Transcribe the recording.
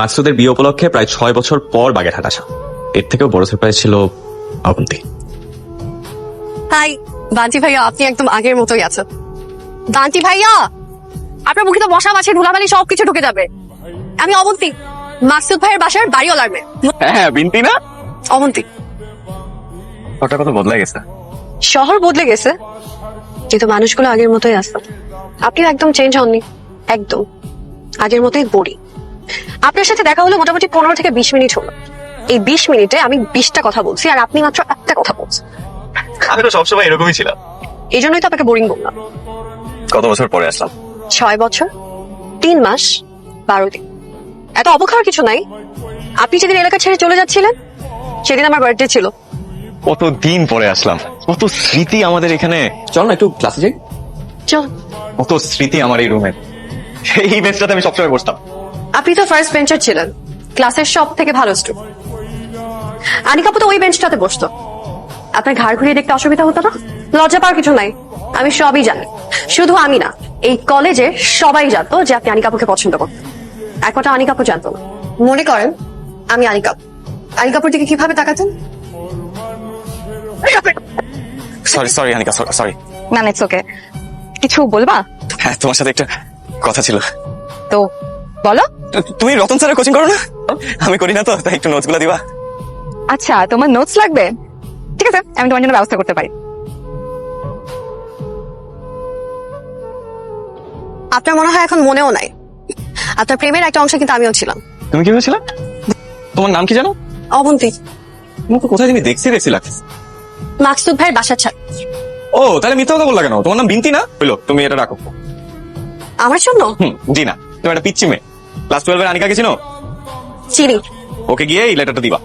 মাকসুদের বিয়ে উপলক্ষে প্রায় ৬ বছর পর বাগেরহাট আসা। এর থেকেও বড় সারপ্রাইজ ছিল অবন্তী। হাই বান্টি ভাইয়া, আপনি একদম আগের মতোই আছেন। বান্টি ভাইয়া, আপনার মুখে তো মশা মাছি ধুলাবালি সবকিছু ঢুকে যাবে। আমি অবন্তী, মাকসুদ ভাইয়ের বাসার বাড়িওয়ালার মেয়ে। হ্যাঁ, বিনতি না? অবন্তী। ওটা কত বদলে গেছে। শহর বদলে গেছে কিন্তু মানুষগুলো আগের মতোই আছে। আপনিও একদম চেঞ্জ হননি, একদম আগের মতোই বড়ি। আপনার সাথে দেখা হলো মোটামুটি 15 থেকে 20 মিনিট হলো। এই 20 মিনিটে আমি 20টা কথা বলছি আর আপনি মাত্র একটা কথা বলছেন। আমি তো সবসময় এরকমই ছিলাম। এই জন্যই তো আপনাকে বোরিং বললাম। কত বছর পরে আসলাম? 6 বছর 3 মাস 12 দিন। এত অবাক হওয়ার কিছু নাই। আপনি যেদিন এলাকা ছেড়ে চলে যাচ্ছিলেন সেদিন আমার বার্থডে ছিল। কত দিন পরে আসলাম, কত স্মৃতি আমাদের এখানে। চল না একটু ক্লাসে যাই। চল। কত স্মৃতি আমার এই রুমে। এই বেঞ্চটাতে আমি সবসময় বসতাম। আপনি তো ফার্স্ট বেঞ্চার ছিলেন, ক্লাসের সব থেকে ভালো স্টুডেন্ট। আনিকাপু তো ওই বেঞ্চটাতে বসতো। আপনার ঘাড় ঘুরিয়ে দেখতে অসুবিধা হতো না? লজ্জা পাওয়ার কিছু নাই, আমি সবই জানি। শুধু আমি না, এই কলেজে সবাই জানতো যে আপনি আনিকাপুকে পছন্দ করতেন। এক কথা আনিকাপু জানতো না। মনে করেন আমি আনিকাপু, আনিকাপুর দিকে কিভাবে তাকাতেন? Sorry Anika, sorry. না ইটস ওকে। কিছু বলবা? হ্যাঁ, তোমার সাথে একটা কথা ছিল। তো বলো। তুমি রতন স্যারের কোচিং করো না? আমি করি না তো, তাই একটু নোটস গুলো দিবা। আচ্ছা, তোমার নোটস লাগবে? ঠিক আছে, আমি তোমার জন্য ব্যবস্থা করতে পারি। আপনার মনে হয় এখন মনেও নাই, আপনার প্রেমের একটা অংশ কিন্তু আমিও ছিলাম। তুমি কি হয়েছিল? তোমার নাম কি জানো? অবন্তী। তোমাকে কোথায় তুমি দেখছি লাগছে। মাকসুদ ভাইয়ের বাসার ছাড়। ও, তাহলে মিথ্যা কথা বললা কেন? তোমার নাম বিনতি না? হইলো, তুমি এটা রাখো। আমার জন্য? জি না, তুমি একটা পিচ্ছি মেয়ে। ক্লাস 12 এর আনিকাকে চিনো? চিনি। ওকে গিয়ে এই লেটারটা দিবা।